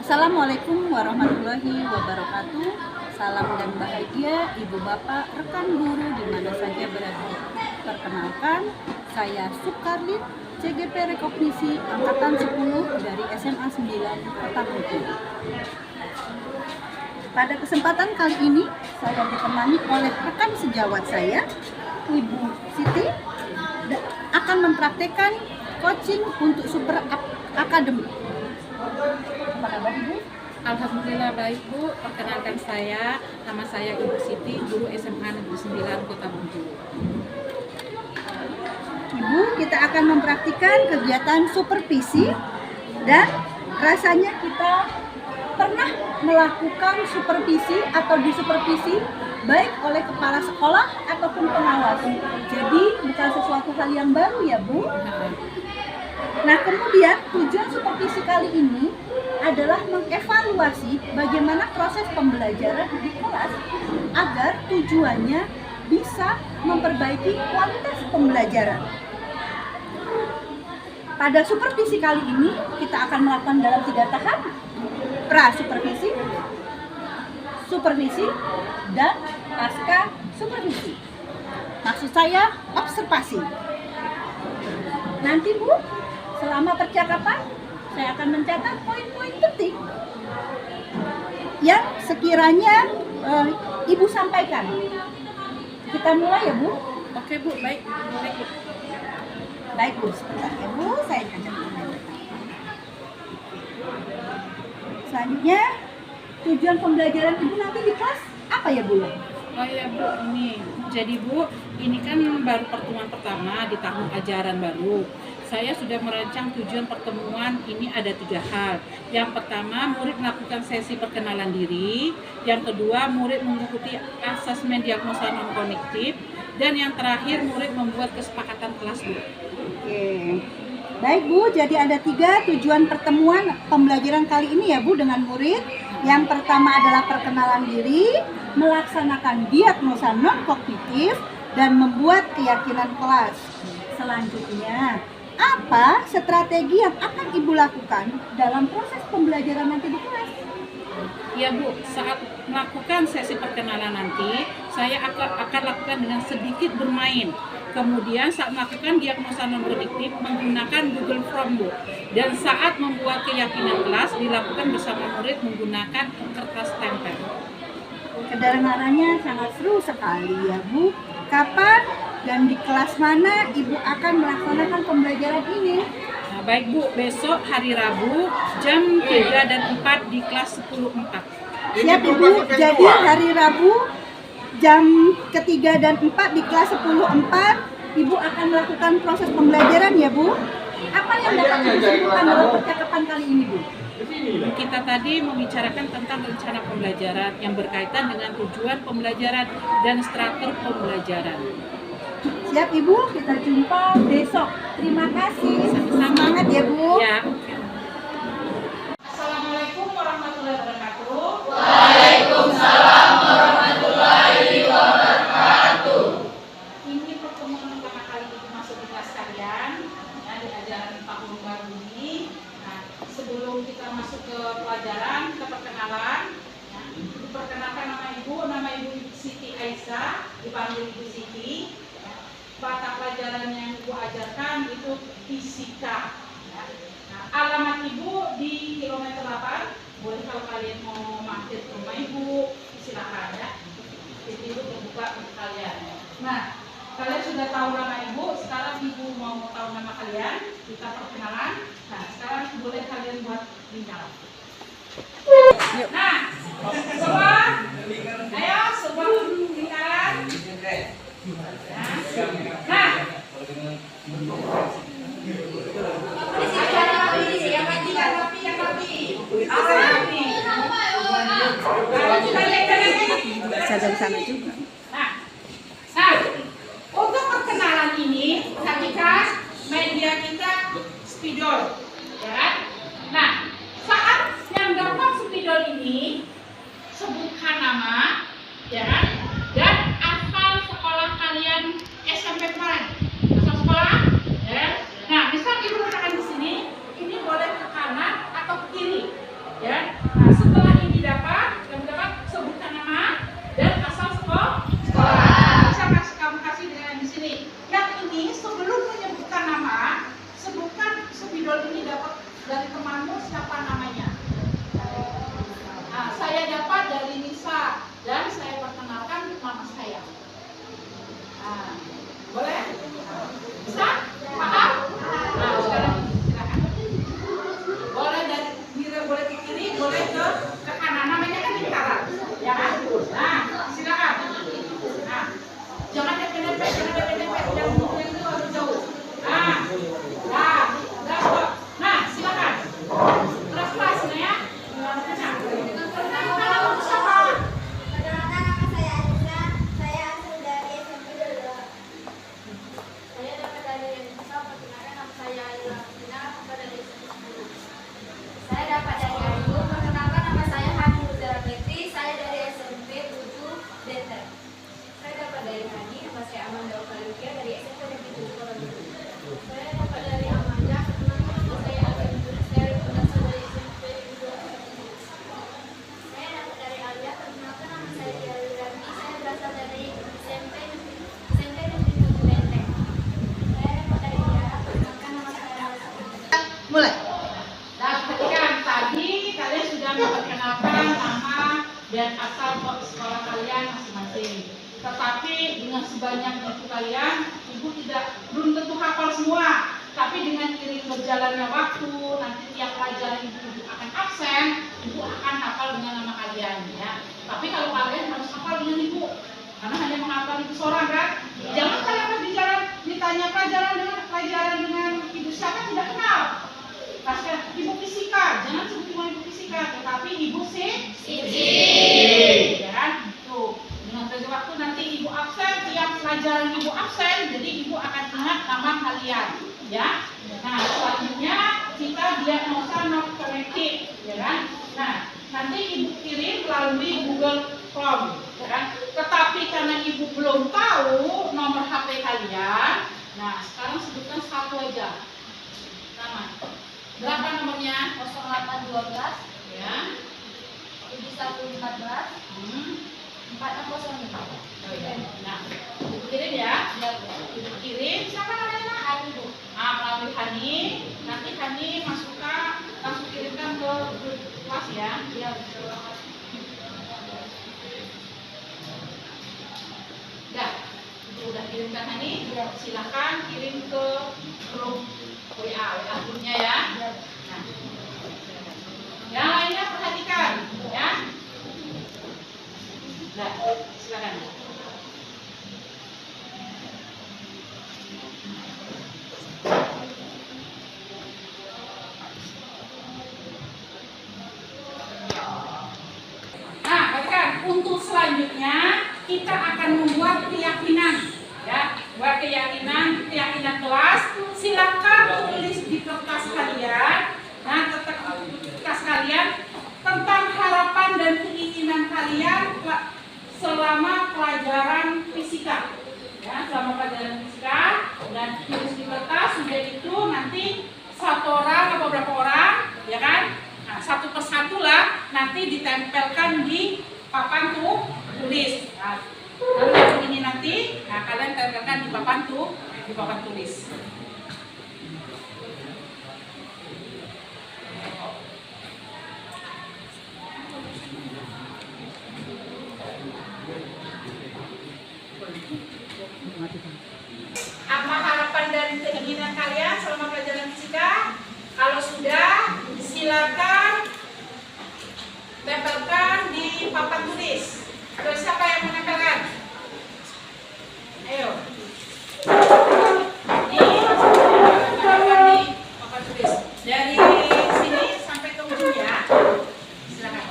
Assalamualaikum warahmatullahi wabarakatuh. Salam dan bahagia Ibu Bapak, rekan guru di mana saja berada. Perkenalkan, saya Sukarlin, CGP Rekognisi Angkatan 10 dari SMA 9 Kota Bengkulu. Pada kesempatan kali ini, saya ditemani oleh rekan sejawat saya, Ibu Siti, akan mempraktekkan coaching untuk Super Academy. Apa kabar Ibu? Alhamdulillah baik Bu. Perkenalkan nama saya Ibu Siti, guru SMA Negeri 9 Kota Bengkulu. Ibu, kita akan mempraktikkan kegiatan supervisi dan rasanya kita pernah melakukan supervisi atau disupervisi baik oleh kepala sekolah ataupun pengawas. Jadi bukan sesuatu hal yang baru ya Bu. Nah, kemudian tujuan supervisi kali ini adalah mengevaluasi bagaimana proses pembelajaran di kelas agar tujuannya bisa memperbaiki kualitas pembelajaran. Pada supervisi kali ini kita akan melakukan dalam 3 tahap: pra-supervisi, supervisi, dan pasca supervisi. Maksud saya observasi. Nanti Bu, selama percakapan saya akan mencatat poin-poin penting yang sekiranya Ibu sampaikan. Kita mulai ya Bu. Oke Bu, baik. Baik Bu, sebentar ya Bu, saya catat. Selanjutnya, tujuan pembelajaran Ibu nanti di kelas apa ya Bu? Oh ya Bu, ini jadi Bu, ini kan baru pertemuan pertama di tahun ajaran baru. Saya sudah merancang tujuan pertemuan ini ada 3 hal. Yang pertama, murid melakukan sesi perkenalan diri. Yang kedua, murid mengikuti asesmen diagnosa non-kognitif. Dan yang terakhir, murid membuat kesepakatan kelas Bu. Oke. Baik Bu, jadi ada 3 tujuan pertemuan pembelajaran kali ini ya Bu dengan murid. Yang pertama adalah perkenalan diri, melaksanakan diagnosa non-kognitif, dan membuat keyakinan kelas. Selanjutnya, apa strategi yang akan Ibu lakukan dalam proses pembelajaran nanti di kelas? Ya Bu, saat melakukan sesi perkenalan nanti, saya akan lakukan dengan sedikit bermain. Kemudian saat melakukan diagnosa non-kognitif menggunakan Google Form Bu. Dan saat membuat keyakinan kelas dilakukan bersama murid menggunakan kertas tempel. Kedengarannya sangat seru sekali ya Bu. Kapan dan di kelas mana Ibu akan melaksanakan pembelajaran ini? Nah, baik Bu, besok hari Rabu jam 3 dan 4 di kelas 10-4. Siap Ibu, jadi hari Rabu jam ketiga dan 4 di kelas 10-4 Ibu akan melakukan proses pembelajaran ya Bu. Apa yang dapat Ibu simpulkan dalam percakapan kali ini Bu? Kita tadi membicarakan tentang rencana pembelajaran yang berkaitan dengan tujuan pembelajaran dan struktur pembelajaran. Siap Ibu, kita jumpa besok. Terima kasih. Semangat ya Bu. Ya. Assalamualaikum warahmatullahi wabarakatuh. Waalaikumsalam warahmatullahi wabarakatuh. Ini pertemuan pertama kali Ibu masuk di kelas kalian ya, di ajaran tahun baru ini. Nah, sebelum kita masuk ke pelajaran, kita perkenalan. Ya. Perkenalkan nama Ibu Siti Aisyah, dipanggil Ibu Siti. Ya. Mata pelajaran yang Ibu ajarkan itu fisika. Ya. Nah, alamat Ibu di kilometer 8. Boleh kalau kalian mau mampir ke rumah Ibu, silakan ya. Jadi Ibu terbuka untuk kalian. Nah, kalian sudah tahu nama Ibu, sekarang Ibu mau tahu nama kalian, kita perkenalan. Nah, sekarang boleh kalian buat lingkaran. Nah, semua, ayo semua lingkaran. Nah, Saya dari sana juga. Nah, untuk perkenalan ini, ketika media kita spidol, ya kan? Nah, saat yang dapat spidol ini, sebutkan nama, ya kan? Dan asal sekolah kalian SMP kemarin, asal sekolah, ya. Nah, misal Ibu letakkan di sini, ini boleh ke kanan atau ke kiri, ya. Mulai. Nah, perhatikan tadi kalian sudah memperkenalkan nama dan asal sekolah kalian masing-masing. Tetapi dengan sebanyak itu kalian, ibu belum tentu hafal semua. Tapi dengan iring berjalannya waktu, nanti tiap pelajaran ibu akan absen, ibu akan hafal dengan nama kalian, ya. Tapi kalau kalian harus hafal dengan ibu, karena hanya menghafal itu seorang kan. Jangan kalian pas di jalan ditanya pelajaran dengan ibu siapa tidak kenal. Pasca ibu fisika, jangan sebut cuma ibu fisika, tetapi ibu Siti. Ya kan? Tuh, dengan terjadi waktu nanti ibu absen, tiap pelajaran ibu absen, jadi ibu akan ingat nama kalian, ya. Nah, selanjutnya kita diagnosa not connected, ya kan? Nah, nanti ibu kirim melalui Google Form, ya kan? Tetapi karena ibu belum tahu nomor HP kalian, nah sekarang sebutkan satu aja nama. Berapa nomornya? 0812 Ya. 7114 4605. Oh iya. Nah, ibu kirim ya. Ibu kirim. Siapa namanya, Nak? Hani, Bu. Melalui Hani. Nanti Hani masukkan, langsung kirimkan ke grup kelas ya. Iya. Udah kirimkan Hani. Iya. Silakan kirim ke grup WA grupnya ya. Iya. Nah, yang lainnya perhatikan ya. Nah, silakan. Nah, perhatikan untuk selanjutnya kita akan membuat keyakinan ya. Buat keyakinan kelas. Silakan tulis di kertas kalian. Nah, kertas kalian tentang harapan dan keinginan kalian selama pelajaran fisika. Ya, selama pelajaran fisika dan tulis di kertas. Sudah itu nanti satu orang atau berapa orang, ya kan? Nah, satu persatu lah nanti ditempelkan di papan tulis. Nah, lalu ini nanti, nah kalian tempelkan di papan tulis. Apa harapan dan keinginan kalian selama pelajaran fisika? Kalau sudah, silakan tempelkan di papan tulis. Terus siapa yang menempelkan? Ayo. Ini tempelkan di papan tulis. Dari sini sampai ke ujung ya. Silakan.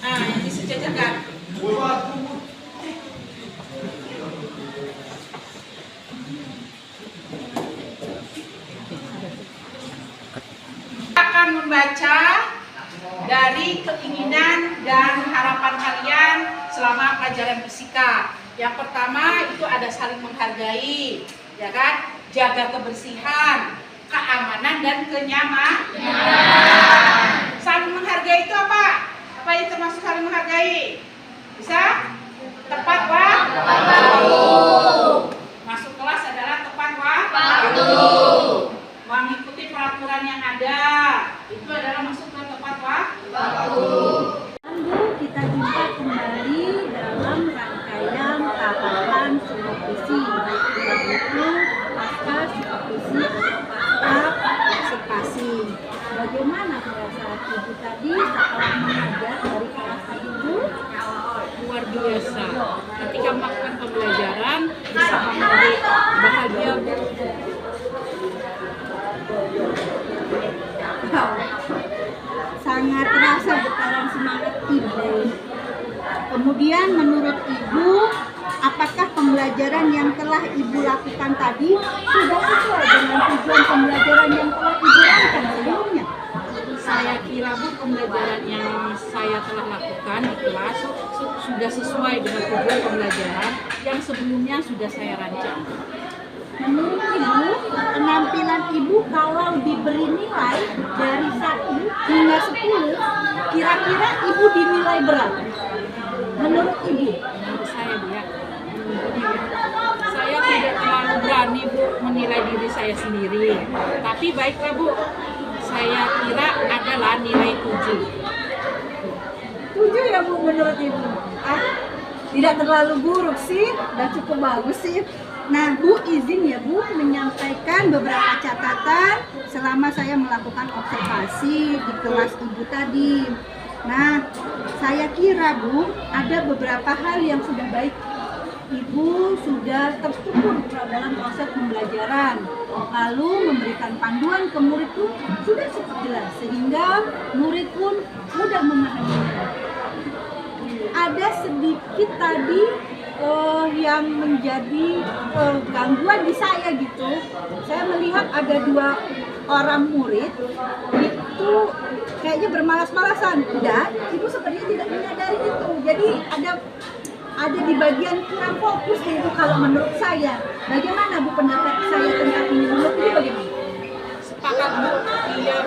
Yang disejajarkan. Akan membaca dari keinginan dan harapan kalian selama pelajaran fisika. Yang pertama itu ada saling menghargai, ya kan? Jaga kebersihan, keamanan dan kenyamanan. Saling menghargai itu apa? Apa yang termasuk saling menghargai? Bisa? Tepat waktu. Masuk kelas adalah tepat waktu. Mengikuti peraturan yang ada itu adalah masuk ke tepat waktu. Kita jumpa kembali dalam rangkaian tahapan supervisi, yaitu pasca supervisi atau pasca observasi. Bagaimana perasaan ibu tadi setelah mengajar dari kelas ibu? Luar biasa. Ketika melakukan pembelajaran bisa menjadi bahagia. Kemudian menurut Ibu, apakah pembelajaran yang telah Ibu lakukan tadi sudah sesuai dengan tujuan pembelajaran yang telah Ibu rancang sebelumnya? Saya kira Bu, pembelajaran yang saya telah lakukan di kelas sudah sesuai dengan tujuan pembelajaran yang sebelumnya sudah saya rancang. Menurut Ibu, penampilan Ibu kalau diberi nilai dari 1 hingga 10, kira-kira Ibu dinilai berapa? Menurut Ibu? Menurut saya Bu ya, saya tidak terlalu berani Bu menilai diri saya sendiri. Tapi baiklah Bu, saya kira adalah nilai 7. 7 ya Bu menurut Ibu? Tidak terlalu buruk sih, udah cukup bagus sih. Nah Bu, izin ya Bu menyampaikan beberapa catatan selama saya melakukan observasi di kelas Ibu tadi. Nah, saya kira Bu, ada beberapa hal yang sudah baik. Ibu sudah terstruktur dalam proses pembelajaran, lalu memberikan panduan ke murid pun sudah cukup jelas, sehingga murid pun mudah memahaminya. Ada sedikit tadi yang menjadi gangguan di saya gitu. Saya melihat ada 2 orang murid itu kayaknya bermalas-malasan. Dan Ibu sepertinya tidak menyadari itu. Jadi ada di bagian kurang fokus Ibu kalau menurut saya. Bagaimana Bu pendapat saya tentang ini? Menurut Ibu bagaimana? Sepakat Bu, iya,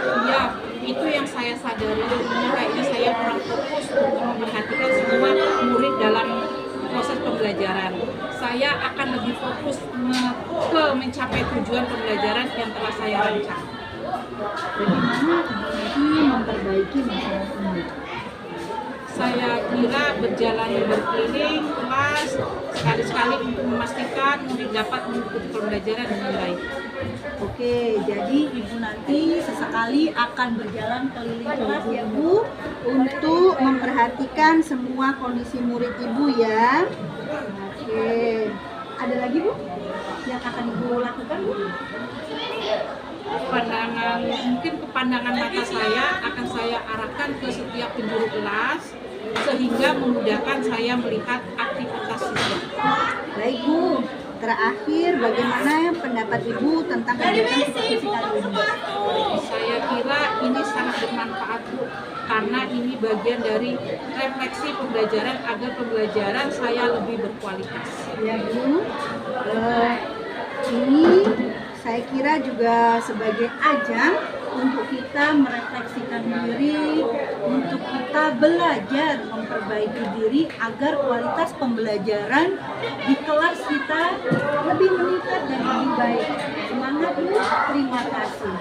itu yang saya sadari. Kayaknya saya kurang fokus untuk memperhatikan semua murid dalam proses pembelajaran. Saya akan lebih fokus ke mencapai tujuan pembelajaran yang telah saya rancang. Bagaimana Ibu memperbaiki masalah ini? Saya kira berjalan berkeliling kelas sekali-sekali untuk memastikan murid dapat mengikuti pembelajaran dengan baik. Oke, jadi Ibu nanti sesekali akan berjalan keliling kelas ya Bu, untuk memperhatikan semua kondisi murid Ibu ya. Oke, ada lagi Bu yang akan Ibu lakukan Bu? Mungkin kepandangan mata saya akan saya arahkan ke setiap penjuru kelas sehingga memudahkan saya melihat aktivitas siswa. Baik Bu, terakhir bagaimana pendapat Ibu tentang kegiatan supervisi kali ini? Saya kira ini sangat bermanfaat Bu, karena ini bagian dari refleksi pembelajaran agar pembelajaran saya lebih berkualitas. Ya Bu, ini saya kira juga sebagai ajang untuk kita merefleksikan diri, untuk kita belajar memperbaiki diri agar kualitas pembelajaran di kelas kita lebih meningkat dan lebih baik. Semangat Bu, terima kasih.